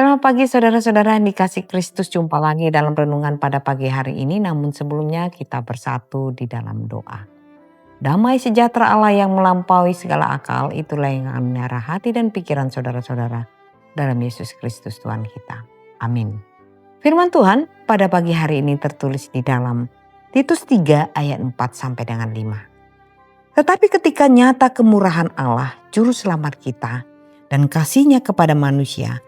Selamat pagi saudara-saudara yang dikasih Kristus, jumpa lagi dalam renungan pada pagi hari ini. Namun sebelumnya kita bersatu di dalam doa. Damai sejahtera Allah yang melampaui segala akal, itulah yang akan menara hati dan pikiran saudara-saudara dalam Yesus Kristus Tuhan kita. Amin. Firman Tuhan pada pagi hari ini tertulis di dalam Titus 3 ayat 4 sampai dengan 5. Tetapi ketika nyata kemurahan Allah, juru selamat kita, dan kasih-Nya kepada manusia,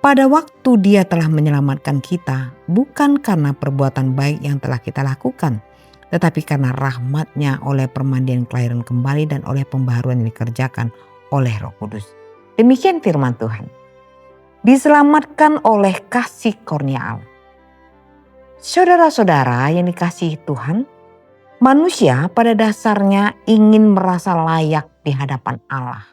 pada waktu Dia telah menyelamatkan kita, bukan karena perbuatan baik yang telah kita lakukan, tetapi karena rahmat-Nya oleh permandian kelahiran kembali dan oleh pembaharuan yang dikerjakan oleh Roh Kudus. Demikian firman Tuhan. Diselamatkan oleh kasih karunia Allah. Saudara-saudara yang dikasihi Tuhan, manusia pada dasarnya ingin merasa layak di hadapan Allah.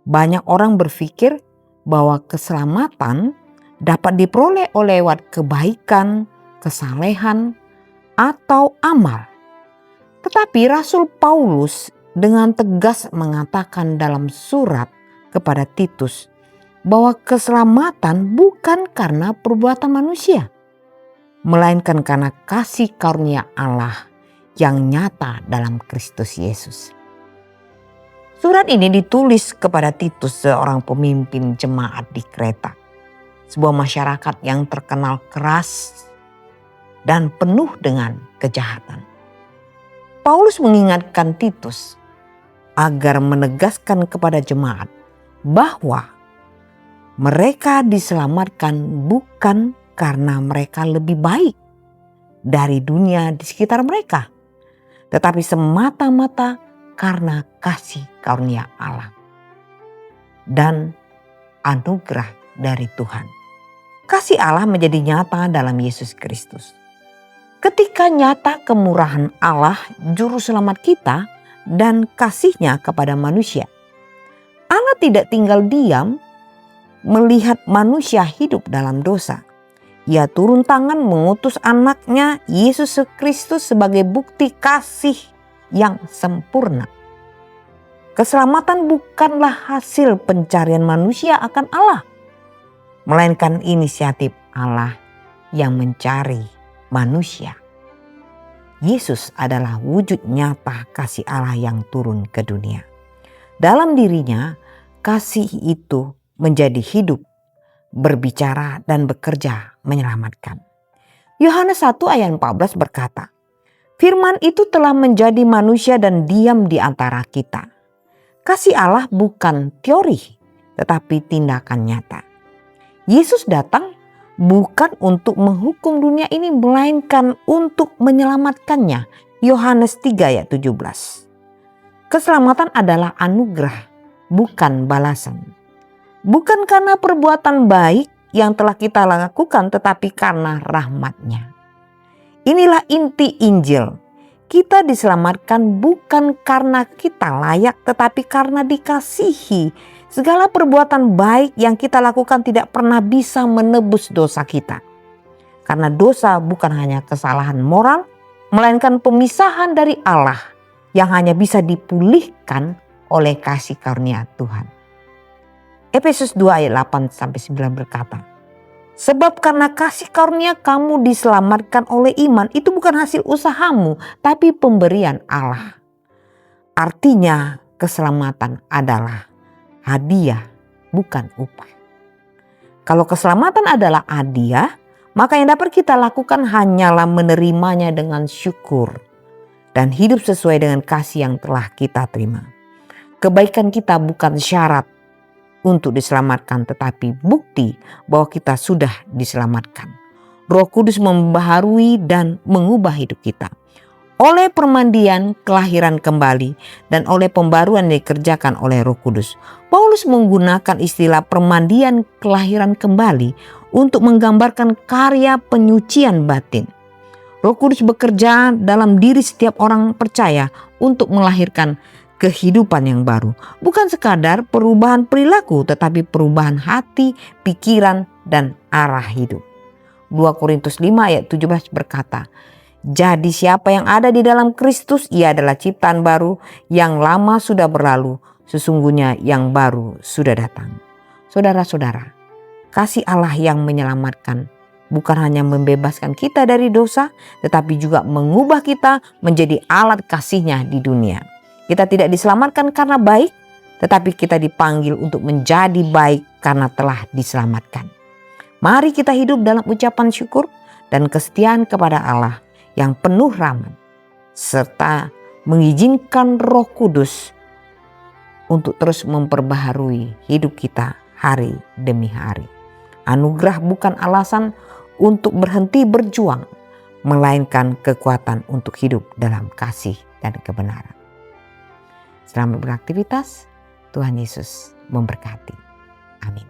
Banyak orang berpikir bahwa keselamatan dapat diperoleh lewat kebaikan, kesalehan, atau amal. Tetapi Rasul Paulus dengan tegas mengatakan dalam surat kepada Titus bahwa keselamatan bukan karena perbuatan manusia, melainkan karena kasih karunia Allah yang nyata dalam Kristus Yesus. Surat ini ditulis kepada Titus, seorang pemimpin jemaat di Kreta, sebuah masyarakat yang terkenal keras dan penuh dengan kejahatan. Paulus mengingatkan Titus agar menegaskan kepada jemaat bahwa mereka diselamatkan bukan karena mereka lebih baik dari dunia di sekitar mereka, tetapi semata-mata karena kasih karunia Allah dan anugerah dari Tuhan. Kasih Allah menjadi nyata dalam Yesus Kristus. Ketika nyata kemurahan Allah, juru selamat kita, dan kasih-Nya kepada manusia, Allah tidak tinggal diam melihat manusia hidup dalam dosa. Ia turun tangan mengutus anaknya Yesus Kristus sebagai bukti kasih yang sempurna. Keselamatan bukanlah hasil pencarian manusia akan Allah, melainkan inisiatif Allah yang mencari manusia. Yesus adalah wujud nyata kasih Allah yang turun ke dunia. Dalam dirinya, kasih itu menjadi hidup, berbicara dan bekerja menyelamatkan. Yohanes 1 ayat 14 berkata, Firman itu telah menjadi manusia dan diam di antara kita. Kasih Allah bukan teori, tetapi tindakan nyata. Yesus datang bukan untuk menghukum dunia ini, melainkan untuk menyelamatkannya. Yohanes 3 ayat 17. Keselamatan adalah anugerah, bukan balasan. Bukan karena perbuatan baik yang telah kita lakukan, tetapi karena rahmat-Nya. Inilah inti Injil. Kita diselamatkan bukan karena kita layak, tetapi karena dikasihi. Segala perbuatan baik yang kita lakukan tidak pernah bisa menebus dosa kita. Karena dosa bukan hanya kesalahan moral, melainkan pemisahan dari Allah yang hanya bisa dipulihkan oleh kasih karunia Tuhan. Efesus 2 ayat 8-9 berkata, Sebab karena kasih karunia kamu diselamatkan oleh iman, itu bukan hasil usahamu, tapi pemberian Allah. Artinya keselamatan adalah hadiah, bukan upah. Kalau keselamatan adalah hadiah, maka yang dapat kita lakukan hanyalah menerimanya dengan syukur dan hidup sesuai dengan kasih yang telah kita terima. Kebaikan kita bukan syarat untuk diselamatkan, tetapi bukti bahwa kita sudah diselamatkan. Roh Kudus membaharui dan mengubah hidup kita. Oleh permandian kelahiran kembali dan oleh pembaruan yang dikerjakan oleh Roh Kudus. Paulus menggunakan istilah permandian kelahiran kembali untuk menggambarkan karya penyucian batin. Roh Kudus bekerja dalam diri setiap orang percaya untuk melahirkan kehidupan yang baru. Bukan sekadar perubahan perilaku, tetapi perubahan hati, pikiran, dan arah hidup. 2 Korintus 5 ayat 17 berkata, Jadi siapa yang ada di dalam Kristus, ia adalah ciptaan baru, yang lama sudah berlalu, sesungguhnya yang baru sudah datang. Saudara-saudara, Kasih Allah yang menyelamatkan bukan hanya membebaskan kita dari dosa, tetapi juga mengubah kita menjadi alat kasih-Nya di dunia. Kita tidak diselamatkan karena baik, tetapi kita dipanggil untuk menjadi baik karena telah diselamatkan. Mari kita hidup dalam ucapan syukur dan kesetiaan kepada Allah yang penuh rahmat, serta mengizinkan Roh Kudus untuk terus memperbaharui hidup kita hari demi hari. Anugerah bukan alasan untuk berhenti berjuang, melainkan kekuatan untuk hidup dalam kasih dan kebenaran. Selamat beraktivitas, Tuhan Yesus memberkati. Amin.